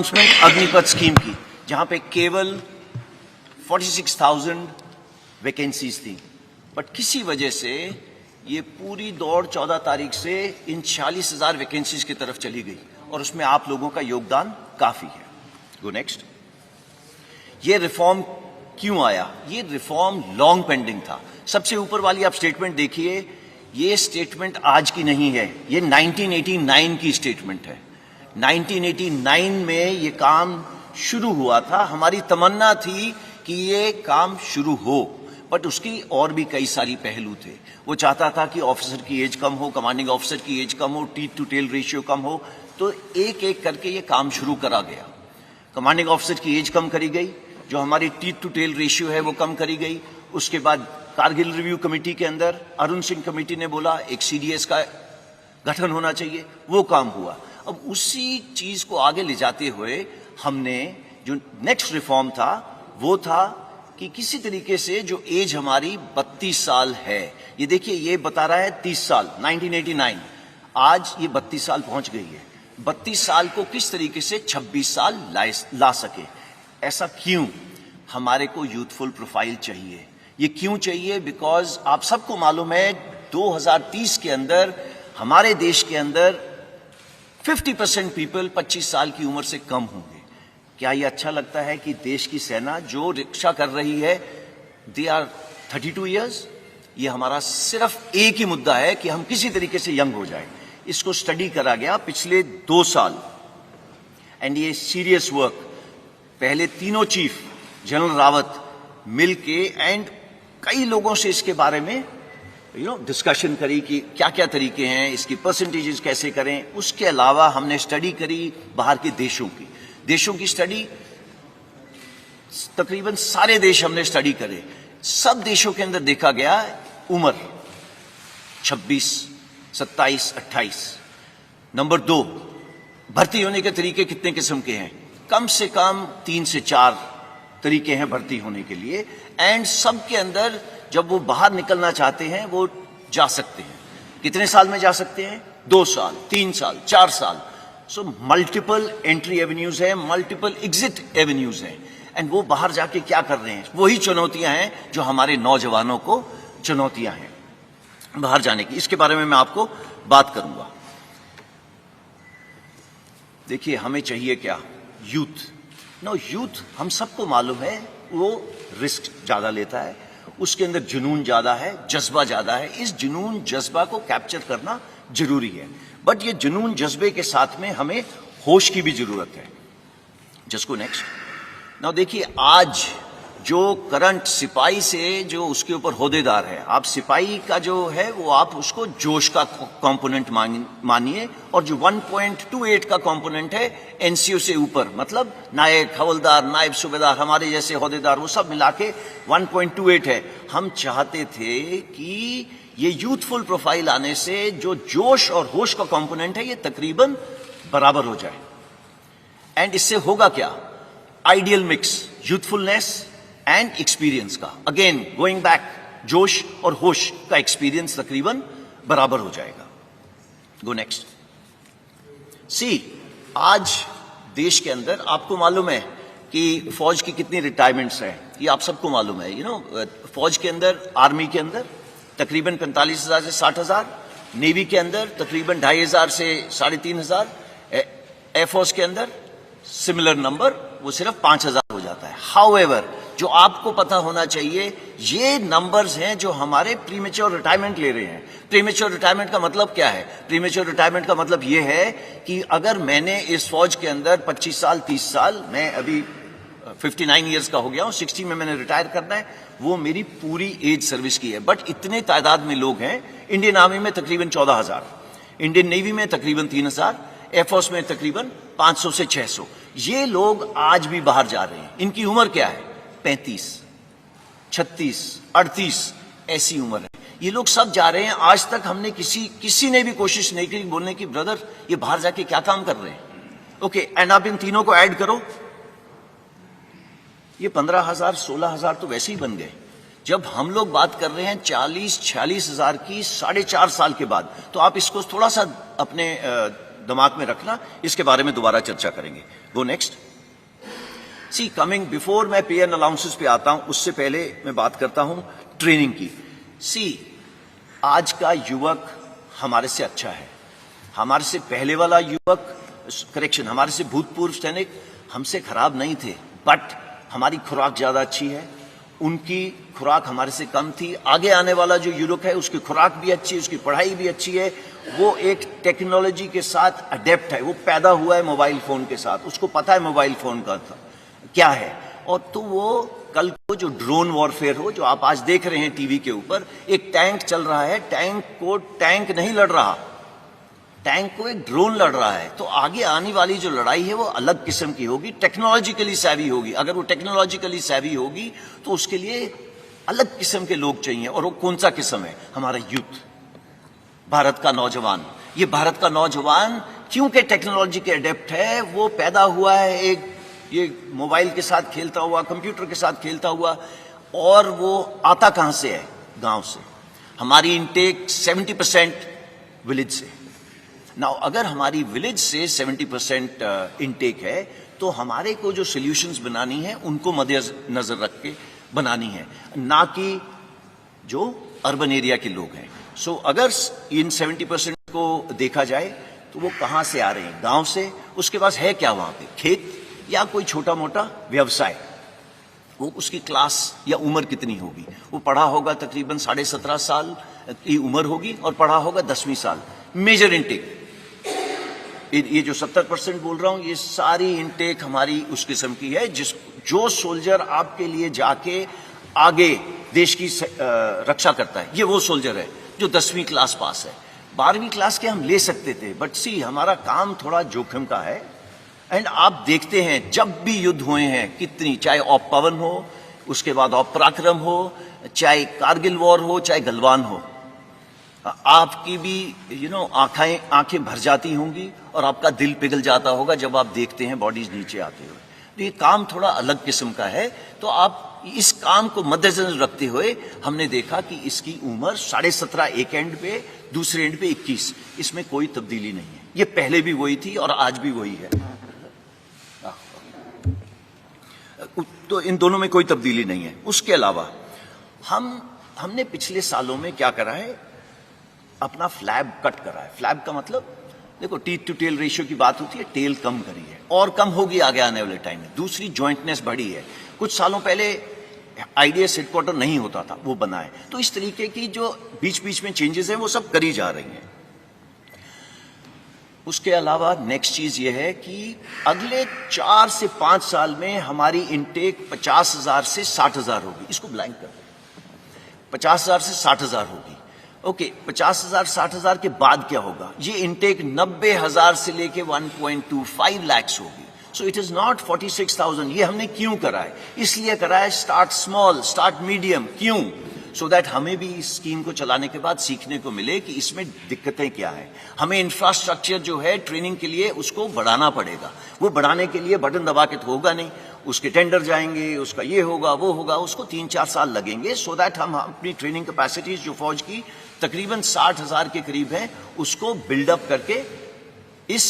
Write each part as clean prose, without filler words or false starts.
Agnipath scheme की, जहां पे केवल 46,000 वैकेंसीज थी, बट किसी वजह से ये पूरी दौड़ 14 तारीख से इन 40,000 वैकेंसीज की तरफ चली गई और उसमें आप लोगों का योगदान काफी है। Go next. ये रिफॉर्म क्यों आया? ये रिफॉर्म लॉन्ग पेंडिंग था। सबसे ऊपर वाली आप स्टेटमेंट देखिए, ये स्टेटमेंट आज की नहीं है, ये 1989 की स्टेटमेंट है। 1989 में ये काम शुरू हुआ था। हमारी तमन्ना थी कि ये काम शुरू हो, बट उसकी और भी कई सारी पहलू थे। वो चाहता था कि ऑफिसर की एज कम हो, कमांडिंग ऑफिसर की एज कम हो, टीथ टू टेल रेशियो कम हो, तो एक एक करके ये काम शुरू करा गया। कमांडिंग ऑफिसर की एज कम करी गई, जो हमारी टीथ टू टेल रेशियो है वो कम करी गई। उसके बाद कारगिल रिव्यू कमेटी के अंदर अरुण सिंह कमेटी ने बोला एक सीडीएस का गठन होना चाहिए, वो काम हुआ। अब उसी चीज को आगे ले जाते हुए हमने जो नेक्स्ट रिफॉर्म था वो था कि किसी तरीके से जो एज हमारी 32 साल है, ये देखिए ये बता रहा है 30 साल 1989, आज ये 32 साल पहुंच गई है। 32 साल को किस तरीके से 26 साल ला सके, ऐसा क्यों? हमारे को यूथफुल प्रोफाइल चाहिए। ये क्यों चाहिए? बिकॉज आप सबको मालूम है 2030 के अंदर हमारे देश के अंदर 50% पीपल 25 साल की उम्र से कम होंगे। क्या ये अच्छा लगता है कि देश की सेना जो रक्षा कर रही है दे आर 32 ईयर्स? ये हमारा सिर्फ एक ही मुद्दा है कि हम किसी तरीके से यंग हो जाए। इसको स्टडी करा गया पिछले 2 साल, एंड ये सीरियस वर्क। पहले तीनों चीफ जनरल रावत मिलके एंड कई लोगों से इसके बारे में डिस्कशन करी कि क्या क्या तरीके हैं, इसकी परसेंटेजेस कैसे करें। उसके अलावा हमने स्टडी करी बाहर के देशों की स्टडी, तकरीबन सारे देश हमने स्टडी करे। सब देशों के अंदर देखा गया उम्र 26, 27, 28। नंबर 2, भर्ती होने के तरीके कितने किस्म के हैं? कम से कम 3 से 4 तरीके हैं भर्ती होने के लिए, एंड सबके अंदर जब वो बाहर निकलना चाहते हैं वो जा सकते हैं। कितने साल में जा सकते हैं? 2 साल, 3 साल, 4 साल। सो मल्टीपल एंट्री एवेन्यूज हैं, मल्टीपल एग्जिट एवेन्यूज हैं, एंड वो बाहर जाके क्या कर रहे हैं? वही चुनौतियां हैं जो हमारे नौजवानों को चुनौतियां हैं बाहर जाने की। इसके बारे में मैं आपको बात करूंगा। देखिए हमें चाहिए क्या? यूथ। यूथ हम सबको मालूम है वो रिस्क ज्यादा लेता है, उसके अंदर जुनून ज्यादा है, जज्बा ज्यादा है। इस जुनून जज्बा को कैप्चर करना जरूरी है, बट ये जुनून जज्बे के साथ में हमें होश की भी जरूरत है। Just go next. नाउ देखिए आज जो करंट सिपाही से जो उसके ऊपर होदेदार है, आप सिपाही का जो है वो आप उसको जोश का कंपोनेंट मानिए, और जो 1.28 का कंपोनेंट है एनसीओ से ऊपर, मतलब नायक, हवलदार, नायब सूबेदार, हमारे जैसे होदेदार, वो सब मिला के 1.28 है। हम चाहते थे कि ये यूथफुल प्रोफाइल आने से जो जोश और होश का कंपोनेंट है ये तकरीबन बराबर हो जाए। एंड इससे होगा क्या? Ideal mix youthfulness and experience का। अगेन गोइंग बैक, जोश और होश का एक्सपीरियंस तकरीबन बराबर हो जाएगा। Go next. आज देश के अंदर आपको मालूम है कि फौज की कितनी रिटायरमेंट्स हैं, ये आप सबको मालूम है। फौज के अंदर, आर्मी के अंदर तकरीबन 45,000 से 60,000, नेवी के अंदर तकरीबन 2,500 से 3,500, एयरफोर्स के अंदर सिमिलर नंबर, वो सिर्फ 5,000 हो जाता है। हाउएवर, जो आपको पता होना चाहिए, ये नंबर्स हैं जो हमारे प्रीमेच्योर रिटायरमेंट ले रहे हैं। प्रीमेच्योर रिटायरमेंट का मतलब क्या है? प्रीमेच्योर रिटायरमेंट का मतलब ये है कि अगर मैंने इस फौज के अंदर 25 साल, 30 साल, मैं अभी 59 ईयर्स का हो गया हूं, 60 में मैंने रिटायर करना है, वो मेरी पूरी एज सर्विस की है। बट इतने तादाद में लोग हैं। इंडियन आर्मी में तकरीबन 14,000, इंडियन नेवी में तकरीबन 3,000, एयरफोर्स में तकरीबन 500 से 600। ये लोग आज भी बाहर जा रहे हैं। इनकी उम्र क्या है? 35, 36, 38 ऐसी उम्र है। ये लोग सब जा रहे हैं। आज तक हमने किसी ने भी कोशिश नहीं की बोलने की, ब्रदर ये बाहर जाके क्या काम कर रहे हैं? ओके, एंड आप इन तीनों को ऐड करो, ये 15,000, 16,000 तो वैसे ही बन गए। जब हम लोग बात कर रहे हैं 40-46 हजार की 4.5 साल के बाद, तो आप इसको थोड़ा सा अपने दिमाग में रखना, इसके बारे में दोबारा चर्चा करेंगे। Go next. C coming before M P and allowances पे आता हूं, उससे पहले मैं बात करता हूं ट्रेनिंग की। सी आज का युवक हमारे से अच्छा है, हमारे से पहले वाला युवक, करेक्शन, हमारे से भूतपूर्व सैनिक हमसे खराब नहीं थे, बट हमारी खुराक ज्यादा अच्छी है, उनकी खुराक हमारे से कम थी। आगे आने वाला जो युवक है उसकी खुराक भी अच्छी है, उसकी पढ़ाई भी अच्छी है, वो एक टेक्नोलॉजी के साथ अडेप्ट है, वो पैदा हुआ है मोबाइल फोन के साथ, उसको पता है मोबाइल फोन का क्या है। और तो वो कल को जो ड्रोन वॉरफेयर हो, जो आप आज देख रहे हैं टीवी के ऊपर, एक टैंक चल रहा है, टैंक को टैंक नहीं लड़ रहा, टैंक को एक ड्रोन लड़ रहा है। तो आगे आने वाली जो लड़ाई है वो अलग किस्म की होगी, टेक्नोलॉजिकली सैवी होगी। अगर वो टेक्नोलॉजिकली सैवी होगी तो उसके लिए अलग किस्म के लोग चाहिए, और वो कौन सा किस्म है? हमारा यूथ, भारत का नौजवान। ये भारत का नौजवान क्योंकि टेक्नोलॉजी के अडेप्ट है, वो पैदा हुआ है एक ये मोबाइल के साथ खेलता हुआ, कंप्यूटर के साथ खेलता हुआ, और वो आता कहां से है? गांव से। हमारी इनटेक 70% विलेज से। नाउ अगर हमारी विलेज से 70% इनटेक है, तो हमारे को जो सॉल्यूशंस बनानी है उनको मद्देनजर रख के बनानी है, ना कि जो अर्बन एरिया के लोग हैं। सो अगर इन 70% को देखा जाए तो वो कहां से आ रहे हैं? गांव से। उसके पास है क्या वहां पे? खेत या कोई छोटा मोटा व्यवसाय। वो उसकी क्लास या उम्र कितनी होगी? वो पढ़ा होगा तकरीबन 17.5 साल की उम्र होगी, और पढ़ा होगा 10वीं साल। मेजर इनटेक, ये जो 70% बोल रहा हूं, ये सारी इनटेक हमारी उस किस्म की है जो सोल्जर आपके लिए जाके आगे देश की रक्षा करता है, ये वो सोल्जर है जो 10वीं क्लास पास है। 12वीं क्लास के हम ले सकते थे, बट सी हमारा काम थोड़ा जोखिम का है। एंड आप देखते हैं जब भी युद्ध हुए हैं कितनी, चाहे ऑप पवन हो, उसके बाद ऑप पराक्रम हो, चाहे कारगिल वॉर हो, चाहे गलवान हो, आपकी भी आंखें भर जाती होंगी और आपका दिल पिघल जाता होगा जब आप देखते हैं बॉडीज नीचे आते हुए। तो ये काम थोड़ा अलग किस्म का है। तो आप इस काम को मद्देनजर रखते हुए हमने देखा कि इसकी उम्र 17.5 एक एंड पे, दूसरे एंड पे 21, इसमें कोई तब्दीली नहीं है। ये पहले भी वही थी और आज भी वही है, तो इन दोनों में कोई तब्दीली नहीं है। उसके अलावा हमने पिछले सालों में क्या करा है? अपना फ्लैब कट करा है। फ्लैब का मतलब, देखो टीथ टू टेल रेशियो की बात होती है, टेल कम करी है और कम होगी आगे आने वाले टाइम में। दूसरी जॉइंटनेस बढ़ी है। कुछ सालों पहले आईडीएस हेडक्वार्टर नहीं होता था, वो बना है। तो इस तरीके की जो बीच बीच में चेंजेस हैं वो सब करी जा रही हैं। उसके अलावा नेक्स्ट चीज ये है कि अगले 4 से 5 साल में हमारी इनटेक 50,000 से 60,000 होगी। इसको ब्लैंक कर दो, 50,000 से 60,000 होगी। ओके, 50,000 60,000 के बाद क्या होगा? ये इनटेक 90,000 से लेके 1.25 लाख होगी। सो इट इज नॉट 46,000। ये हमने क्यों करा है? इसलिए करा है स्टार्ट स्मॉल, स्टार्ट मीडियम। क्यों? सो दैट हमें भी इस स्कीम को चलाने के बाद सीखने को मिले कि इसमें दिक्कतें क्या है। हमें इंफ्रास्ट्रक्चर जो है ट्रेनिंग के लिए उसको बढ़ाना पड़ेगा। वो बढ़ाने के लिए बटन दबा के तो होगा नहीं, उसके टेंडर जाएंगे, उसका ये होगा वो होगा, उसको 3-4 साल लगेंगे। सो दैट हम अपनी ट्रेनिंग कैपेसिटीज जो फौज की तकरीबन 60,000 के करीब है, उसको बिल्डअप करके इस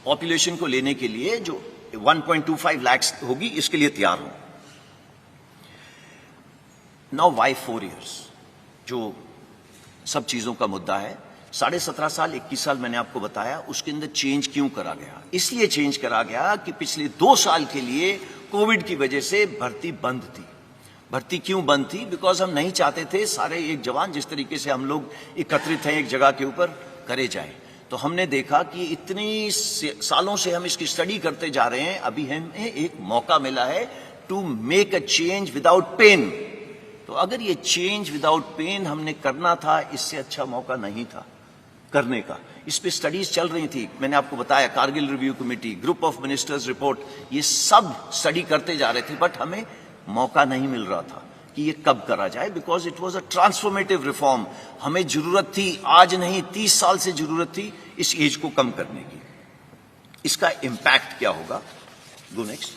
पॉपुलेशन को लेने के लिए जो 1.25 लाख होगी, इसके लिए तैयार हो। नाउ वाई 4 years, जो सब चीजों का मुद्दा है। 17.5 साल 21 साल मैंने आपको बताया, उसके अंदर चेंज क्यों करा गया? इसलिए चेंज करा गया कि पिछले 2 साल के लिए कोविड की वजह से भर्ती बंद थी। भर्ती क्यों बंद थी? बिकॉज हम नहीं चाहते थे सारे एक जवान जिस तरीके से हम लोग एकत्रित हैं एक जगह के ऊपर करे जाए। तो हमने देखा कि इतनी सालों से हम इसकी स्टडी करते जा रहे हैं, अभी हमें एक मौका मिला है to make a change without pain. तो अगर ये चेंज विदाउट पेन हमने करना था, इससे अच्छा मौका नहीं था करने का। इस पे स्टडीज चल रही थी, मैंने आपको बताया, Kargil review committee, group of ministers report, ये सब स्टडी करते जा रहे थे, बट हमें मौका नहीं मिल रहा था कि ये कब करा जाए, because it was a transformative reform. हमें जरूरत थी, आज नहीं 30 साल से जरूरत थी इस एज को कम करने की। इसका इंपैक्ट क्या होगा? Go next.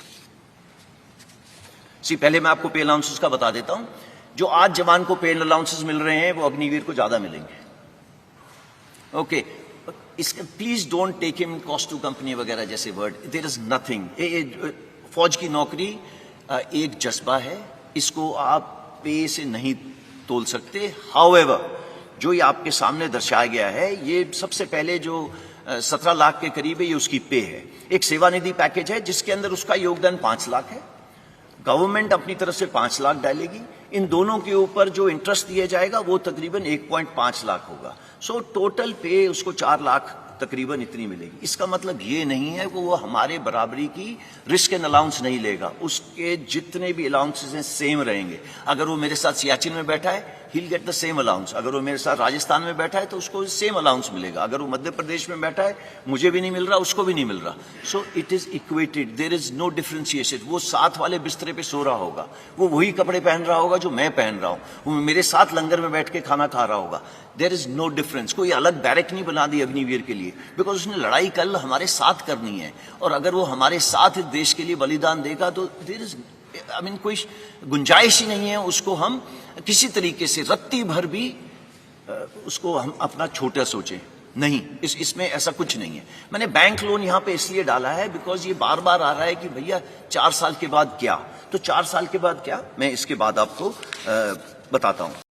पहले मैं आपको पे अलाउंसेस का बता देता हूं। जो आज जवान को पे अलाउंसेस मिल रहे हैं वो अग्निवीर को ज्यादा मिलेंगे। ओके, इसका please don't take him cost to company वगैरह जैसे वर्ड, देयर इज नथिंग। फौज की नौकरी एक जज्बा है, इसको आप पे से नहीं तोल सकते। हाउएवर, जो ये आपके सामने दर्शाया गया है, ये सबसे पहले जो 17 लाख के करीब है, ये उसकी पे है। एक सेवानिधि पैकेज है जिसके अंदर उसका योगदान 5 लाख है। गवर्नमेंट अपनी तरफ से 5 लाख डालेगी। इन दोनों के ऊपर जो इंटरेस्ट दिया जाएगा वो तकरीबन 1.5 लाख होगा। सो टोटल पे उसको 4 लाख तकरीबन इतनी मिलेगी। इसका मतलब ये नहीं है कि वो हमारे बराबरी की रिस्क एंड अलाउंस नहीं लेगा, उसके जितने भी अलाउंसेस हैं सेम रहेंगे। अगर वो मेरे साथ सियाचिन में बैठा है, he'll get the same allowance। अगर वो मेरे साथ राजस्थान में बैठा है तो उसको सेम अलाउंस मिलेगा। अगर वो मध्य प्रदेश में बैठा है, मुझे भी नहीं मिल रहा, उसको भी नहीं मिल रहा। So it is equated, there is no differentiation. वो साथ वाले बिस्तरे पे सो रहा होगा, वो वही कपड़े पहन रहा होगा जो मैं पहन रहा हूं, वो मेरे साथ लंगर में बैठ के खाना खा रहा होगा। There is no difference. कोई अलग बैरक नहीं बना दी अग्निवीर के लिए, बिकॉज उसने लड़ाई कल हमारे साथ करनी है, और अगर वो हमारे साथ देश के लिए बलिदान देगा तो देयर इज कोई गुंजाइश ही नहीं है उसको हम किसी तरीके से रत्ती भर भी उसको हम अपना छोटा सोचें। नहीं, इसमें ऐसा कुछ नहीं है। मैंने बैंक लोन यहां पे इसलिए डाला है बिकॉज ये बार बार आ रहा है कि भैया 4 साल के बाद क्या, तो 4 साल के बाद क्या, मैं इसके बाद आपको बताता हूं।